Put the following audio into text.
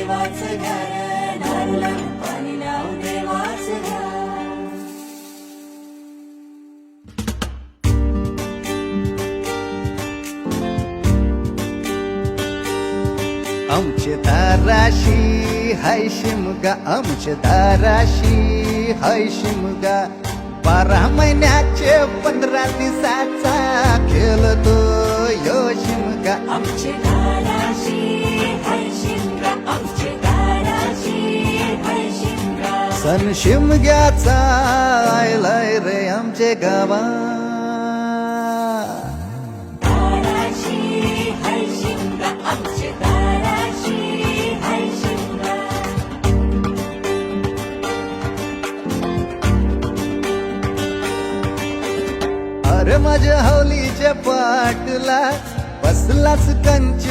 देवाचं घर दारूला पाणी लावू देवाचं घर. आमचे दाराशी हाय शिमगा, आमचे दाराशी हाय शिमगा. 12 महिन्याचे 15 दिवसाचा खेळतो यो शिमगा. आमचे दाराशी हाय शिमगा, आमचे दाराशी हाय शिमगा. सण शिमग्याचा आयलाय रे आमचे गावा. दाराशी हाय शिमगा, आमचे दाराशी हाय शिमगा. अरे माझ्या हौलीच्या पाटला बसलाच कंच